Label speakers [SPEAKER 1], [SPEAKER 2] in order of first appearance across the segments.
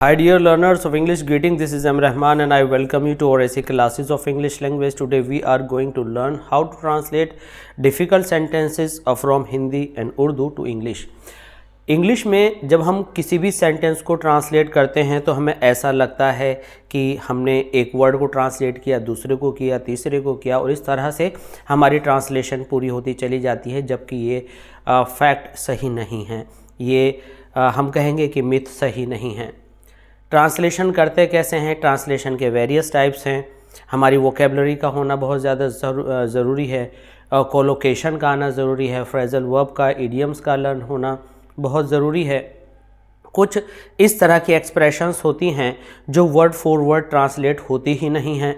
[SPEAKER 1] Hi dear learners of English, greeting. This is M. Rahman and I welcome you to our AC classes of English language. Today we are going to learn how to translate difficult sentences from Hindi and Urdu to English. English में जब हम किसी भी sentence को translate करते हैं तो हमें ऐसा लगता है कि हमने एक वर्ड को ट्रांसलेट किया, दूसरे को किया, तीसरे को किया और इस तरह से हमारी ट्रांसलेशन पूरी होती चली जाती है, जबकि ये फैक्ट सही नहीं है। ये हम कहेंगे कि मिथ सही नहीं है। ट्रांसलेशन करते कैसे हैं? ट्रांसलेशन के वेरियस टाइप्स हैं। हमारी वोकेबलरी का होना बहुत ज़्यादा ज़रूरी है, कोलोकेशन का आना ज़रूरी है, फ्रेजल वर्ब का, इडियम्स का लर्न होना बहुत ज़रूरी है। कुछ इस तरह की एक्सप्रेशंस होती हैं जो वर्ड फॉर वर्ड ट्रांसलेट होती ही नहीं हैं।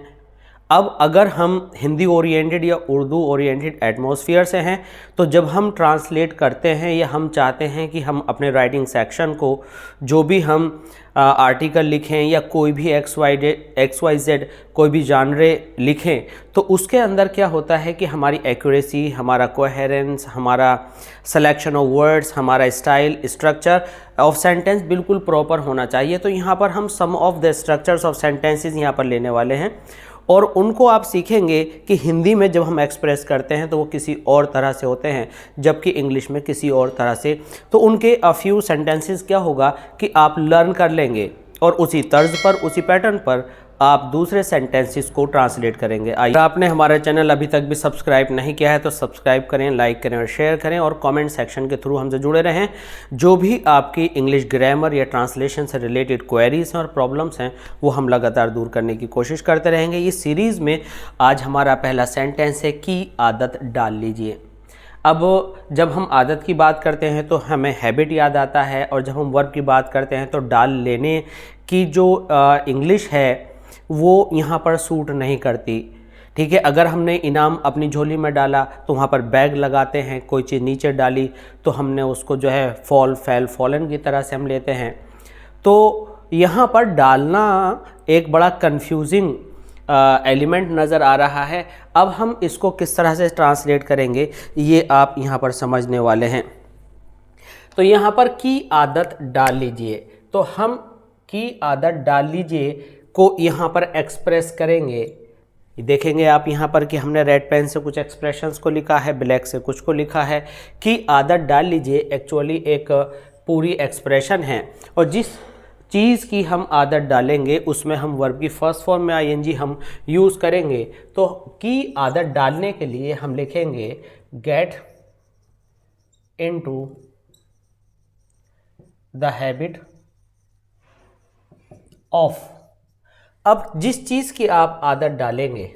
[SPEAKER 1] अब अगर हम हिंदी ओरिएंटेड या उर्दू ओरिएंटेड एटमॉस्फेयर से हैं तो जब हम ट्रांसलेट करते हैं या हम चाहते हैं कि हम अपने राइटिंग सेक्शन को जो भी हम आर्टिकल लिखें या कोई भी एक्स वाई जेड कोई भी जानरे लिखें तो उसके अंदर क्या होता है कि हमारी एक्यूरेसी, हमारा कोहेरेंस, हमारा सिलेक्शन ऑफ वर्ड्स, हमारा स्टाइल, स्ट्रक्चर ऑफ सेंटेंस बिल्कुल प्रॉपर होना चाहिए। तो यहाँ पर हम some of the structures of sentences यहाँ पर लेने वाले हैं और उनको आप सीखेंगे कि हिंदी में जब हम एक्सप्रेस करते हैं तो वो किसी और तरह से होते हैं, जबकि इंग्लिश में किसी और तरह से। तो उनके फ्यू सेंटेंसेस क्या होगा कि आप लर्न कर लेंगे और उसी तर्ज पर, उसी पैटर्न पर आप दूसरे सेंटेंसेस को ट्रांसलेट करेंगे। अगर आपने हमारा चैनल अभी तक भी सब्सक्राइब नहीं किया है तो सब्सक्राइब करें, लाइक करें और शेयर करें और कमेंट सेक्शन के थ्रू हमसे जुड़े रहें। जो भी आपकी इंग्लिश ग्रामर या ट्रांसलेशन से रिलेटेड क्वेरीज हैं और प्रॉब्लम्स हैं वो हम लगातार दूर करने की कोशिश करते रहेंगे। इस सीरीज़ में आज हमारा पहला सेंटेंस है कि आदत डाल लीजिए। अब जब हम आदत की बात करते हैं तो हमें हैबिट याद आता है और जब हम वर्ब की बात करते हैं तो डाल लेने की जो इंग्लिश है वो यहाँ पर सूट नहीं करती। ठीक है, अगर हमने इनाम अपनी झोली में डाला तो वहाँ पर बैग लगाते हैं, कोई चीज़ नीचे डाली तो हमने उसको जो है फॉल, फेल, फॉलन की तरह से हम लेते हैं। तो यहाँ पर डालना एक बड़ा कंफ्यूजिंग एलिमेंट नज़र आ रहा है। अब हम इसको किस तरह से ट्रांसलेट करेंगे ये आप यहाँ पर समझने वाले हैं। तो यहाँ पर की आदत डाल लीजिए, तो हम की आदत डाल लीजिए को यहाँ पर एक्सप्रेस करेंगे। देखेंगे आप यहाँ पर कि हमने रेड पेन से कुछ एक्सप्रेशंस को लिखा है, ब्लैक से कुछ को लिखा है। कि आदत डाल लीजिए एक्चुअली एक पूरी एक्सप्रेशन है और जिस चीज़ की हम आदत डालेंगे उसमें हम वर्ब की फर्स्ट फॉर्म में आईएनजी हम यूज़ करेंगे। तो की आदत डालने के लिए हम लिखेंगे gate into the habit of. अब जिस चीज़ की आप आदत डालेंगे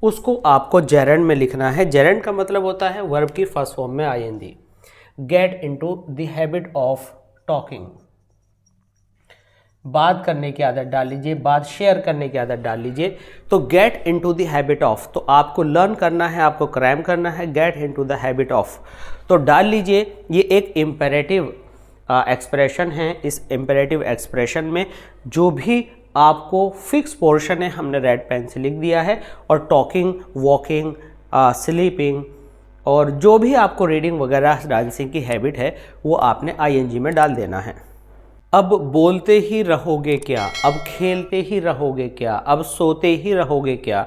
[SPEAKER 1] उसको आपको जेरेंड में लिखना है। जेरेंड का मतलब होता है वर्ब की फर्स्ट फॉर्म में I N G. Get into the habit of talking, बात करने की आदत डाल लीजिए, बात शेयर करने की आदत डाल लीजिए। तो gate into the habit of, तो आपको लर्न करना है, आपको क्रैम करना है। Gate into the habit of तो डाल लीजिए। ये एक इम्पेरेटिव एक्सप्रेशन है। इस इम्पेरेटिव एक्सप्रेशन में जो भी आपको फिक्स पोर्शन है हमने रेड पेन से लिख दिया है और टॉकिंग, वॉकिंग, स्लीपिंग और जो भी आपको रीडिंग वगैरह, डांसिंग की हैबिट है वो आपने आईएनजी में डाल देना है। अब बोलते ही रहोगे क्या, अब खेलते ही रहोगे क्या, अब सोते ही रहोगे क्या।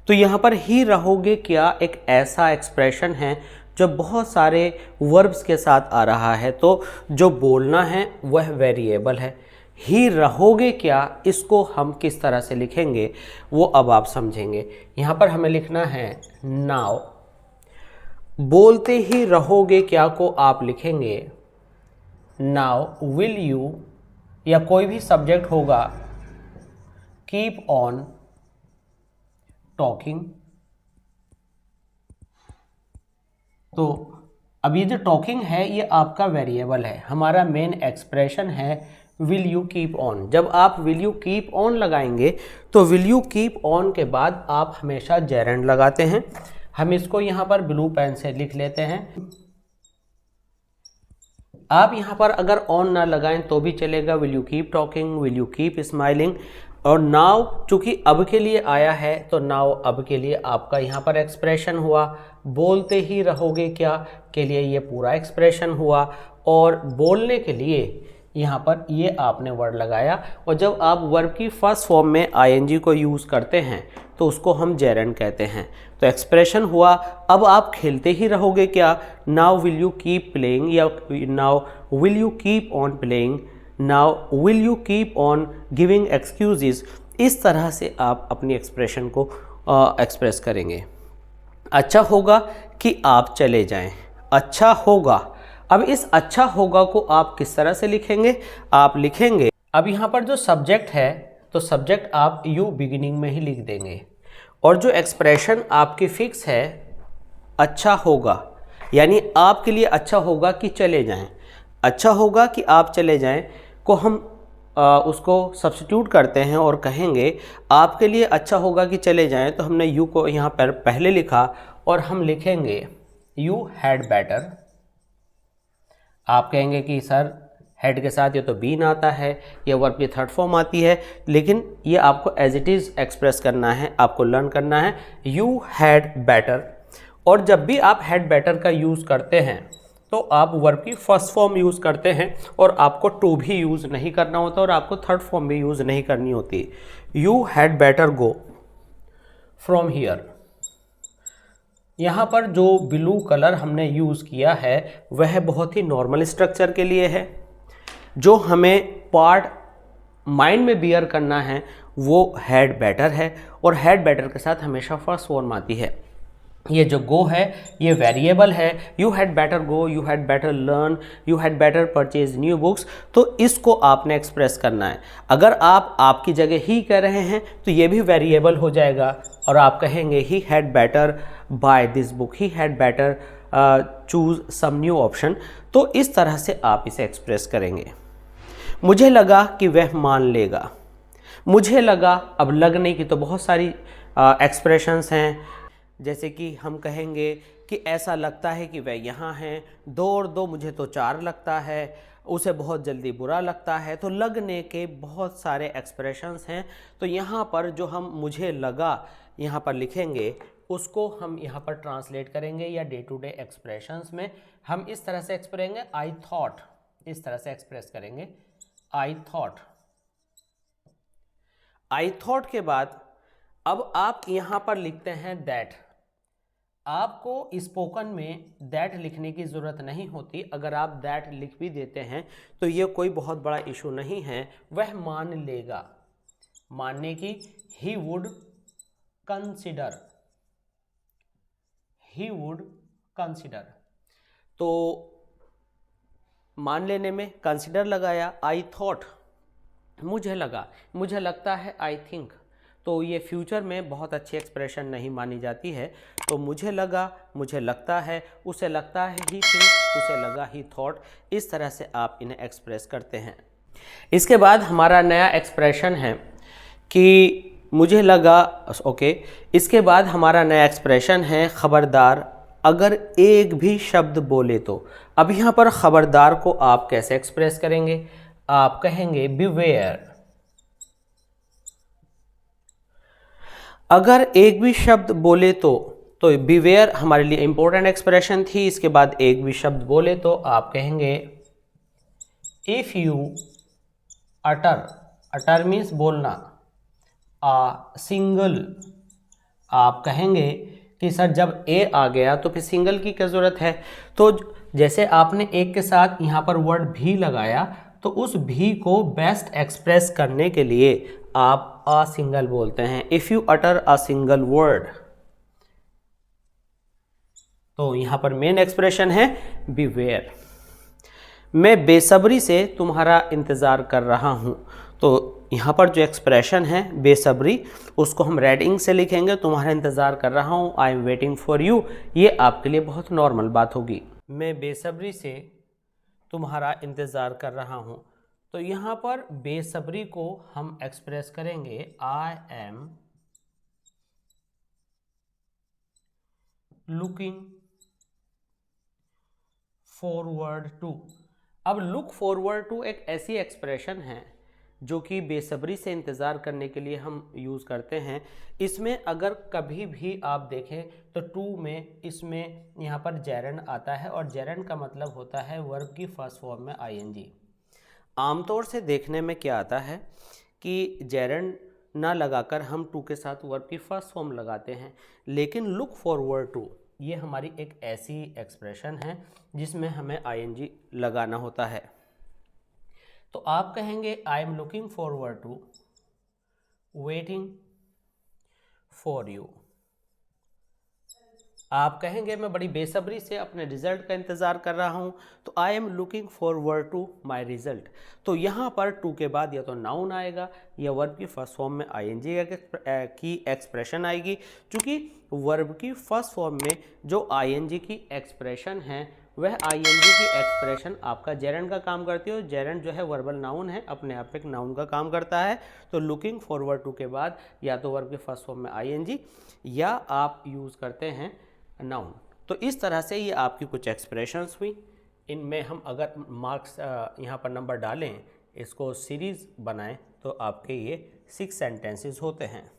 [SPEAKER 1] तो यहाँ पर ही रहोगे क्या एक ऐसा एक्सप्रेशन है जो बहुत सारे वर्ब्स के साथ आ रहा है। तो जो बोलना है वह वेरिएबल है। ही रहोगे क्या इसको हम किस तरह से लिखेंगे वो अब आप समझेंगे। यहाँ पर हमें लिखना है नाउ। बोलते ही रहोगे क्या को आप लिखेंगे नाउ विल यू, या कोई भी सब्जेक्ट होगा कीप ऑन टॉकिंग। तो अब ये जो टॉकिंग है ये आपका वेरिएबल है, हमारा मेन एक्सप्रेशन है विल यू कीप ऑन। जब आप विल यू कीप ऑन लगाएंगे तो विल यू कीप ऑन के बाद आप हमेशा जेरेंड लगाते हैं। हम इसको यहाँ पर ब्लू पेन से लिख लेते हैं। आप यहाँ पर अगर ऑन ना लगाएं तो भी चलेगा। Will you keep talking, will you keep smiling. और नाउ चूंकि अब के लिए आया है तो नाउ अब के लिए आपका यहाँ पर एक्सप्रेशन हुआ। बोलते ही रहोगे क्या के लिए ये पूरा एक्सप्रेशन हुआ और बोलने के लिए यहाँ पर ये आपने वर्ड लगाया, और जब आप वर्ब की फर्स्ट फॉर्म में आईएनजी को यूज़ करते हैं तो उसको हम जेरेंड कहते हैं। तो एक्सप्रेशन हुआ, अब आप खेलते ही रहोगे क्या, now will you keep playing, या now will you keep on playing, now will you keep on giving excuses. इस तरह से आप अपनी एक्सप्रेशन को एक्सप्रेस करेंगे। अच्छा होगा कि आप चले जाएं, अच्छा होगा। अब इस अच्छा होगा को आप किस तरह से लिखेंगे, आप लिखेंगे, अब यहाँ पर जो सब्जेक्ट है तो सब्जेक्ट आप यू बिगिनिंग में ही लिख देंगे, और जो एक्सप्रेशन आपकी फिक्स है अच्छा होगा, यानी आपके लिए अच्छा होगा कि चले जाएं, अच्छा होगा कि आप चले जाएं को हम उसको सब्स्टिट्यूट करते हैं और कहेंगे आपके लिए अच्छा होगा कि चले जाएं। तो हमने यू को यहाँ पर पहले लिखा और हम लिखेंगे यू हैड बेटर। आप कहेंगे कि सर हेड के साथ ये तो बीन आता है, ये वर्ब की थर्ड फॉर्म आती है, लेकिन ये आपको एज इट इज़ एक्सप्रेस करना है, आपको लर्न करना है यू हैड बेटर। और जब भी आप हैड बेटर का यूज़ करते हैं तो आप वर्ब की फर्स्ट फॉर्म यूज़ करते हैं, और आपको टू भी यूज़ नहीं करना होता और आपको थर्ड फॉर्म भी यूज़ नहीं करनी होती। You had better go from here. यहाँ पर जो ब्लू कलर हमने यूज़ किया है वह बहुत ही नॉर्मल स्ट्रक्चर के लिए है। जो हमें पार्ट माइंड में बियर करना है वो हैड बेटर है, और हैड बेटर के साथ हमेशा फर्स्ट फॉर्म आती है। ये जो गो है ये वेरिएबल है, you had better go, you had better learn, you had better purchase new books. तो इसको आपने एक्सप्रेस करना है। अगर आप आपकी जगह ही कह रहे हैं तो ये भी वेरिएबल हो जाएगा, और आप कहेंगे he had better buy this book, he had better choose some new option. तो इस तरह से आप इसे एक्सप्रेस करेंगे। मुझे लगा कि वह मान लेगा, मुझे लगा, अब लगने की तो बहुत सारी एक्सप्रेशंस हैं, जैसे कि हम कहेंगे कि ऐसा लगता है कि वह यहाँ है, 2 और 2 मुझे तो 4 लगता है, उसे बहुत जल्दी बुरा लगता है। तो लगने के बहुत सारे एक्सप्रेशंस हैं। तो यहाँ पर जो हम मुझे लगा यहाँ पर लिखेंगे उसको हम यहाँ पर ट्रांसलेट करेंगे, या डे टू डे एक्सप्रेशंस में हम इस तरह से एक्सप्रेस करेंगे आई थॉट, इस तरह से एक्सप्रेस करेंगे आई थॉट। आई थॉट के बाद अब आप यहाँ पर लिखते हैं दैट। आपको स्पोकन में दैट लिखने की ज़रूरत नहीं होती। अगर आप दैट लिख भी देते हैं तो ये कोई बहुत बड़ा इशू नहीं है, वह मान लेगा। मानने की he would consider, he would consider. तो मान लेने में कंसिडर लगाया, आई थॉट मुझे लगा, मुझे लगता है आई थिंक। तो ये फ्यूचर में बहुत अच्छी एक्सप्रेशन नहीं मानी जाती है। तो मुझे लगा, मुझे लगता है, उसे लगता है ही थिंक, उसे लगा ही थॉट। इस तरह से आप इन्हें एक्सप्रेस करते हैं। इसके बाद हमारा नया एक्सप्रेशन है कि मुझे लगा, ओके। इसके बाद हमारा नया एक्सप्रेशन है खबरदार अगर एक भी शब्द बोले तो। अब यहाँ पर खबरदार को आप कैसे एक्सप्रेस करेंगे, आप कहेंगे बिवेयर। अगर एक भी शब्द बोले तो बिवेयर हमारे लिए इंपॉर्टेंट एक्सप्रेशन थी। इसके बाद एक भी शब्द बोले तो आप कहेंगे if you utter, utter means बोलना, सिंगल। आप कहेंगे कि सर जब ए आ गया तो फिर सिंगल की क्या ज़रूरत है। तो जैसे आपने एक के साथ यहाँ पर वर्ड भी लगाया, तो उस भी को बेस्ट एक्सप्रेस करने के लिए आप अ सिंगल बोलते हैं। If you utter a single word, तो यहाँ पर मेन एक्सप्रेशन है बिवेयर। मैं बेसब्री से तुम्हारा इंतज़ार कर रहा हूँ। तो यहाँ पर जो एक्सप्रेशन है बेसब्री, उसको हम रेडिंग से लिखेंगे, तुम्हारा इंतज़ार कर रहा हूँ, I am waiting for you. ये आपके लिए बहुत नॉर्मल बात होगी। मैं बेसब्री से तुम्हारा इंतज़ार कर रहा हूँ। तो यहाँ पर बेसब्री को हम एक्सप्रेस करेंगे I am looking forward to. अब लुक फॉरवर्ड टू एक ऐसी एक्सप्रेशन है जो कि बेसब्री से इंतज़ार करने के लिए हम यूज़ करते हैं। इसमें अगर कभी भी आप देखें तो टू में इसमें यहाँ पर जेरंड आता है, और जेरंड का मतलब होता है वर्ब की फर्स्ट फॉर्म में आईएनजी। आमतौर से देखने में क्या आता है कि जेरेंड ना लगाकर हम टू के साथ वर्ब की फर्स्ट फॉर्म लगाते हैं, लेकिन लुक फॉरवर्ड टू ये हमारी एक ऐसी एक्सप्रेशन है जिसमें हमें आईएनजी लगाना होता है। तो आप कहेंगे I am looking forward to waiting for you. आप कहेंगे मैं बड़ी बेसब्री से अपने रिजल्ट का इंतज़ार कर रहा हूँ, तो I am looking forward to my result. तो यहाँ पर टू के बाद या तो नाउन आएगा या वर्ब की फर्स्ट फॉर्म में आईएनजी की एक्सप्रेशन आएगी। क्योंकि वर्ब की फर्स्ट फॉर्म में जो आईएनजी की एक्सप्रेशन है वह आईएनजी की एक्सप्रेशन आपका जेरेंड का काम करती है, और जेरेंड जो है वर्बल नाउन है, अपने आप एक नाउन का काम करता है। तो लुकिंग फॉरवर्ड टू के बाद या तो वर्ब की फर्स्ट फॉर्म में आईएनजी या आप यूज़ करते हैं नाउन। तो इस तरह से ये आपकी कुछ एक्सप्रेशंस हुई। इनमें हम अगर मार्क्स यहाँ पर नंबर डालें, इसको सीरीज़ बनाएं, तो आपके ये 6 सेंटेंसेस होते हैं।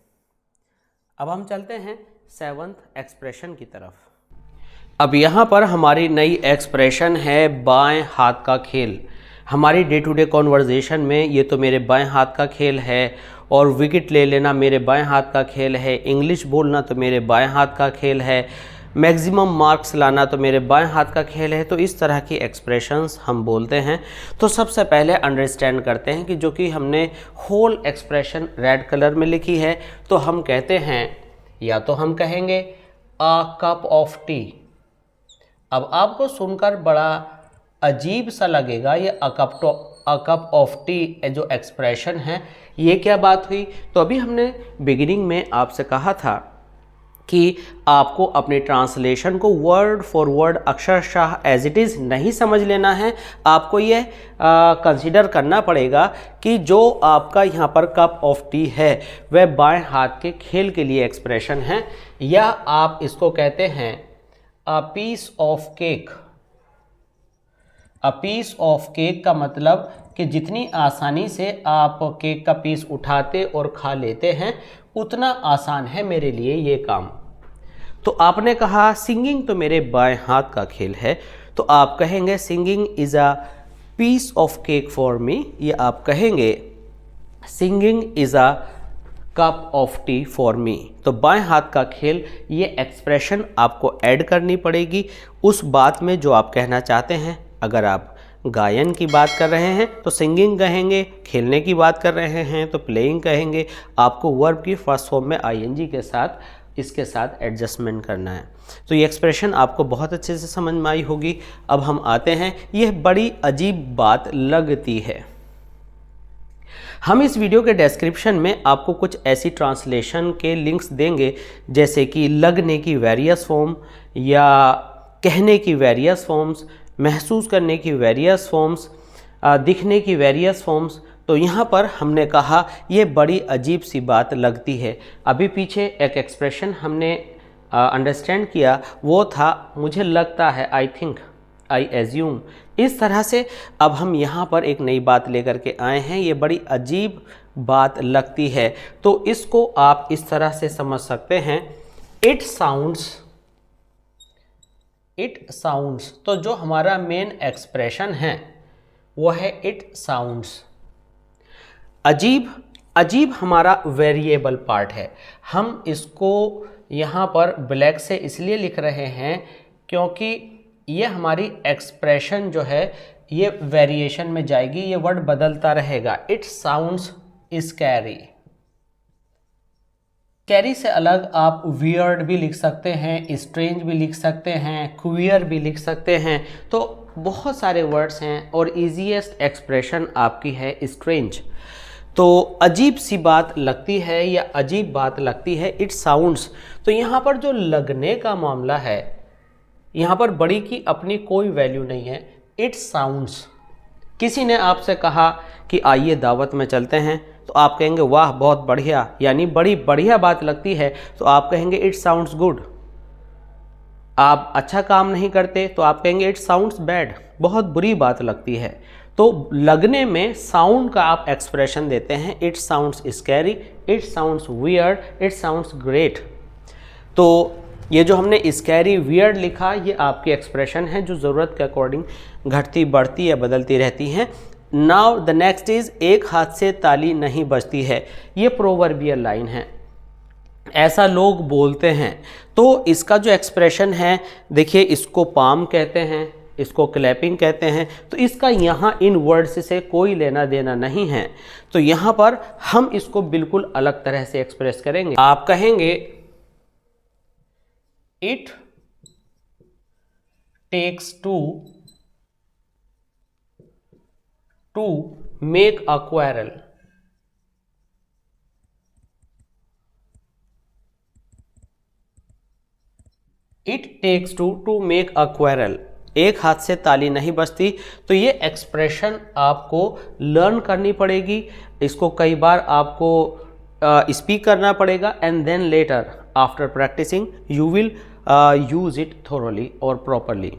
[SPEAKER 1] अब हम चलते हैं 7th एक्सप्रेशन की तरफ। अब यहाँ पर हमारी नई एक्सप्रेशन है बाएं हाथ का खेल। हमारी डे टू डे कॉन्वर्जेशन में ये तो मेरे बाएं हाथ का खेल है, और विकेट ले लेना मेरे बाएं हाथ का खेल है, इंग्लिश बोलना तो मेरे बाएं हाथ का खेल है, मैक्सिमम मार्क्स लाना तो मेरे बाएं हाथ का खेल है। तो इस तरह की एक्सप्रेशंस हम बोलते हैं। तो सबसे पहले अंडरस्टैंड करते हैं कि जो कि हमने होल एक्सप्रेशन रेड कलर में लिखी है, तो हम कहते हैं या तो हम कहेंगे अ कप ऑफ टी। अब आपको सुनकर बड़ा अजीब सा लगेगा ये अ कप ऑफ टी जो एक्सप्रेशन है ये क्या बात हुई। तो अभी हमने बिगिनिंग में आपसे कहा था कि आपको अपने ट्रांसलेशन को वर्ड फॉर वर्ड अक्षरशः एज इट इज़ नहीं समझ लेना है। आपको ये कंसीडर करना पड़ेगा कि जो आपका यहाँ पर कप ऑफ टी है वह बाएं हाथ के खेल के लिए एक्सप्रेशन है, या आप इसको कहते हैं a piece of cake. A piece of cake का मतलब कि जितनी आसानी से आप केक का पीस उठाते और खा लेते हैं उतना आसान है मेरे लिए ये काम। तो आपने कहा सिंगिंग तो मेरे बाएं हाथ का खेल है, तो आप कहेंगे singing is a piece of cake for me, ये आप कहेंगे singing is a cup of tea for me. तो बाएं हाथ का खेल ये एक्सप्रेशन आपको ऐड करनी पड़ेगी उस बात में जो आप कहना चाहते हैं। अगर आप गायन की बात कर रहे हैं तो सिंगिंग कहेंगे, खेलने की बात कर रहे हैं तो प्लेइंग कहेंगे। आपको वर्ब की फर्स्ट फॉर्म में आईएनजी के साथ इसके साथ एडजस्टमेंट करना है। तो ये एक्सप्रेशन आपको बहुत अच्छे से समझ में आई होगी। अब हम आते हैं, यह बड़ी अजीब बात लगती है। हम इस वीडियो के डिस्क्रिप्शन में आपको कुछ ऐसी ट्रांसलेशन के लिंक्स देंगे जैसे कि लगने की वेरियस फॉर्म या कहने की वेरियस फॉर्म्स, महसूस करने की वेरियस फॉर्म्स, दिखने की वेरियस फॉर्म्स। तो यहाँ पर हमने कहा ये बड़ी अजीब सी बात लगती है। अभी पीछे एक एक्सप्रेशन हमने अंडरस्टैंड किया, वो था मुझे लगता है, आई थिंक, आई एज्यूम। इस तरह से अब हम यहाँ पर एक नई बात लेकर के आए हैं, ये बड़ी अजीब बात लगती है। तो इसको आप इस तरह से समझ सकते हैं, इट साउंड्स। तो जो हमारा मेन एक्सप्रेशन है वो है इट साउंड्स। अजीब हमारा वेरिएबल पार्ट है। हम इसको यहाँ पर ब्लैक से इसलिए लिख रहे हैं क्योंकि ये हमारी एक्सप्रेशन जो है ये वेरिएशन में जाएगी, ये वर्ड बदलता रहेगा। It sounds scary. कैरी से अलग आप वियर्ड भी लिख सकते हैं, स्ट्रेंज भी लिख सकते हैं, क्वियर भी लिख सकते हैं। तो बहुत सारे वर्ड्स हैं और ईजीएस्ट एक्सप्रेशन आपकी है स्ट्रेंज। तो अजीब सी बात लगती है या अजीब बात लगती है, इट साउंड्स। तो यहाँ पर जो लगने का मामला है, यहाँ पर बड़ी की अपनी कोई वैल्यू नहीं है। It sounds. किसी ने आपसे कहा कि आइए दावत में चलते हैं, तो आप कहेंगे वाह बहुत बढ़िया, यानी बड़ी बढ़िया बात लगती है, तो आप कहेंगे इट साउंड्स गुड। आप अच्छा काम नहीं करते तो आप कहेंगे इट साउंड्स बैड, बहुत बुरी बात लगती है। तो लगने में साउंड का आप एक्सप्रेशन देते हैं, it sounds scary, it sounds weird, it sounds great. तो ये जो हमने स्कैरी वियर्ड लिखा, ये आपकी एक्सप्रेशन है जो ज़रूरत के अकॉर्डिंग घटती बढ़ती या बदलती रहती हैं। नाउ द नेक्स्ट इज एक हाथ से ताली नहीं बजती है। ये प्रोवर्बियल लाइन है, ऐसा लोग बोलते हैं। तो इसका जो एक्सप्रेशन है देखिए, इसको पाम कहते हैं, इसको क्लैपिंग कहते हैं। तो इसका यहाँ इन वर्ड्स से कोई लेना देना नहीं है। तो यहाँ पर हम इसको बिल्कुल अलग तरह से एक्सप्रेस करेंगे। आप कहेंगे it takes to make a quarrel. It takes to make a quarrel. एक हाथ से ताली नहीं बजती। तो ये एक्सप्रेशन आपको लर्न करनी पड़ेगी, इसको कई बार आपको स्पीक करना पड़ेगा, and then later after practising you will use it thoroughly और प्रॉपरली।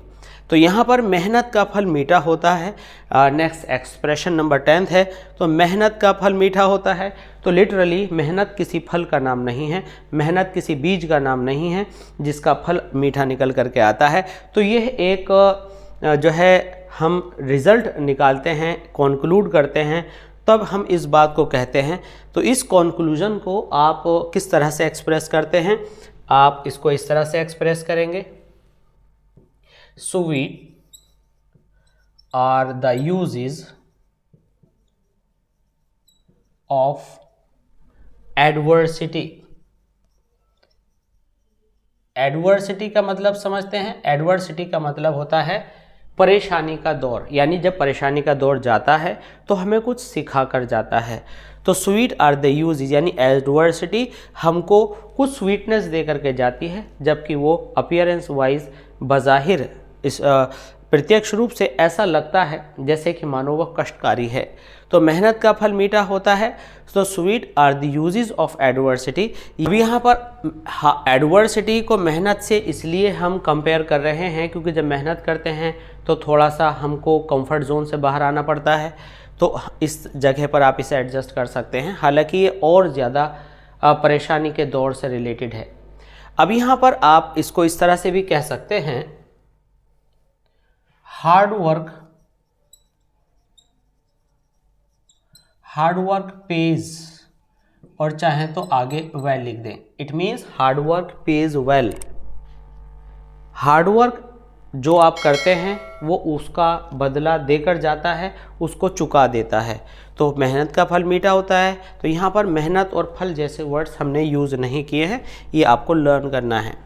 [SPEAKER 1] तो यहाँ पर मेहनत का फल मीठा होता है। नेक्स्ट एक्सप्रेशन नंबर 10 है। तो मेहनत का फल मीठा होता है। तो लिटरली मेहनत किसी फल का नाम नहीं है, मेहनत किसी बीज का नाम नहीं है जिसका फल मीठा निकल करके आता है। तो यह एक जो है हम रिज़ल्ट निकालते हैं, कॉन्क्लूड करते हैं, तब हम इस बात को कहते हैं। तो इस कॉन्क्लूज़न को आप किस तरह से एक्सप्रेस करते हैं? आप इसको इस तरह से एक्सप्रेस करेंगे, sweet are the uses of adversity। Adversity का मतलब समझते हैं। एडवर्सिटी का मतलब होता है परेशानी का दौर, यानी जब परेशानी का दौर जाता है तो हमें कुछ सिखा कर जाता है। तो स्वीट आर द यूजेस, यानी एडवर्सिटी हमको कुछ स्वीटनेस दे करके जाती है, जबकि वो अपीयरेंस वाइज बज़ाहिर इस प्रत्यक्ष रूप से ऐसा लगता है जैसे कि मानो वह कष्टकारी है। तो मेहनत का फल मीठा होता है। तो sweet are the uses of adversity. यहाँ पर एडवर्सिटी को मेहनत से इसलिए हम कंपेयर कर रहे हैं क्योंकि जब मेहनत करते हैं तो थोड़ा सा हमको कंफर्ट जोन से बाहर आना पड़ता है। तो इस जगह पर आप इसे एडजस्ट कर सकते हैं, हालांकि ये और ज़्यादा परेशानी के दौर से रिलेटेड है। अब यहाँ पर आप इसको इस तरह से भी कह सकते हैं, हार्ड वर्क पेज, और चाहें तो आगे वेल लिख दें। It means hard work page well. Hard work जो आप करते हैं वो उसका बदला देकर जाता है, उसको चुका देता है। तो मेहनत का फल मीठा होता है। तो यहाँ पर मेहनत और फल जैसे वर्ड्स हमने यूज़ नहीं किए हैं, ये आपको लर्न करना है।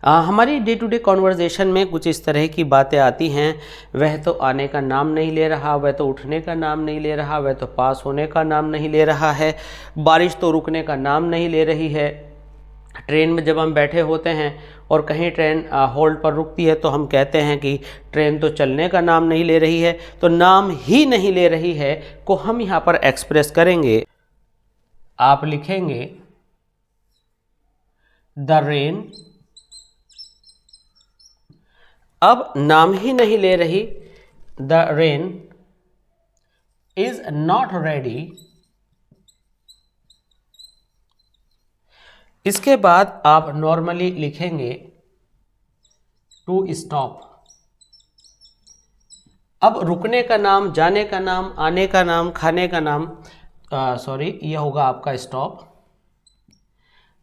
[SPEAKER 1] हमारी डे टू डे कॉन्वर्जेशन में कुछ इस तरह की बातें आती हैं, वह तो आने का नाम नहीं ले रहा, वह तो उठने का नाम नहीं ले रहा, वह तो पास होने का नाम नहीं ले रहा है, बारिश तो रुकने का नाम नहीं ले रही है। ट्रेन में जब हम बैठे होते हैं और कहीं ट्रेन होल्ड पर रुकती है तो हम कहते हैं कि ट्रेन तो चलने का नाम नहीं ले रही है। तो नाम ही नहीं ले रही है को हम यहाँ पर एक्सप्रेस करेंगे। आप लिखेंगे द रेन, अब नाम ही नहीं ले रही, the rain is not ready. इसके बाद आप नॉर्मली लिखेंगे टू स्टॉप। अब रुकने का नाम, जाने का नाम, आने का नाम, खाने का नाम, ये होगा आपका स्टॉप।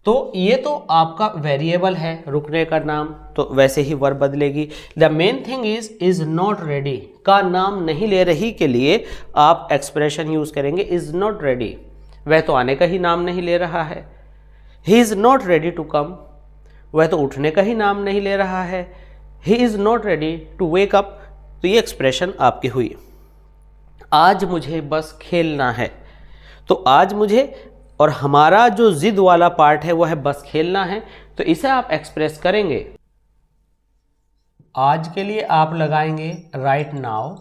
[SPEAKER 1] तो ये तो आपका वेरिएबल है, रुकने का नाम, तो वैसे ही वर्ब बदलेगी। The main thing is not ready का नाम नहीं ले रही के लिए आप एक्सप्रेशन यूज करेंगे इज नॉट रेडी। वह तो आने का ही नाम नहीं ले रहा है। He is not ready to come, वह तो उठने का ही नाम नहीं ले रहा है। He is not ready to wake up. तो ये एक्सप्रेशन आपकी हुई। आज मुझे बस खेलना है। तो आज मुझे और हमारा जो जिद वाला पार्ट है वो है बस खेलना है। तो इसे आप एक्सप्रेस करेंगे। आज के लिए आप लगाएंगे राइट नाउ,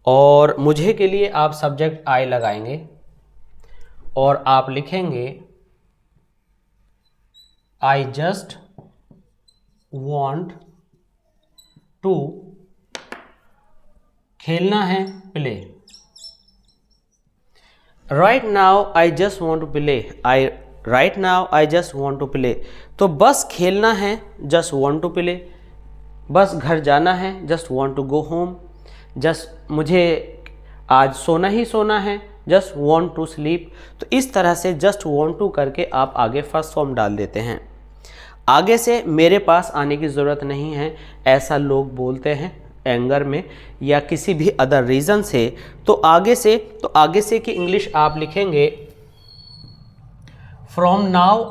[SPEAKER 1] और मुझे के लिए आप सब्जेक्ट आई लगाएंगे, और आप लिखेंगे आई जस्ट वॉन्ट टू, खेलना है play. Right now I just want to play, right now I just want to play. तो बस खेलना है, जस्ट वॉन्ट टू प्ले। बस घर जाना है, just want to go home. Just मुझे आज सोना ही सोना है, जस्ट वॉन्ट टू स्लीप। तो इस तरह से जस्ट वॉन्ट टू करके आप आगे फर्स्ट फॉर्म डाल देते हैं। आगे से मेरे पास आने की ज़रूरत नहीं है, ऐसा लोग बोलते हैं एंगर में या किसी भी अदर रीज़न से। तो आगे से की इंग्लिश आप लिखेंगे फ्रॉम नाउ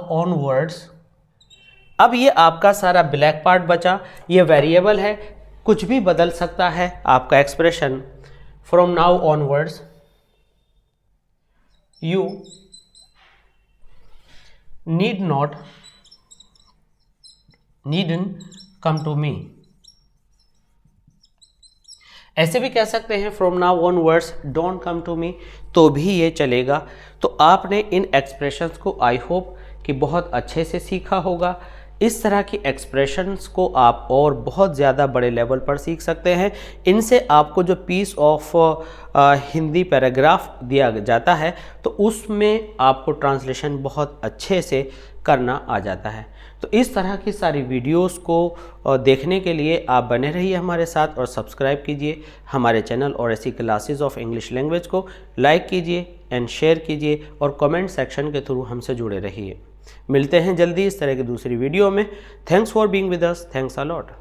[SPEAKER 1] ऑनवर्ड्स। अब ये आपका सारा ब्लैक पार्ट बचा, ये वेरिएबल है, कुछ भी बदल सकता है आपका expression. From now onwards you needn't come to me। ऐसे भी कह सकते हैं from now onwards don't come to me, तो भी ये चलेगा। तो आपने इन एक्सप्रेशंस को आई होप कि बहुत अच्छे से सीखा होगा। इस तरह की एक्सप्रेशंस को आप और बहुत ज़्यादा बड़े लेवल पर सीख सकते हैं। इनसे आपको जो पीस ऑफ हिंदी पैराग्राफ दिया जाता है तो उसमें आपको ट्रांसलेशन बहुत अच्छे से करना आ जाता है। तो इस तरह की सारी वीडियोस को देखने के लिए आप बने रहिए हमारे साथ और सब्सक्राइब कीजिए हमारे चैनल और ऐसी क्लासेस ऑफ इंग्लिश लैंग्वेज को लाइक कीजिए एंड शेयर कीजिए और कमेंट सेक्शन के थ्रू हमसे जुड़े रहिए। मिलते हैं जल्दी इस तरह की दूसरी वीडियो में। Thanks for being with us, thanks a lot.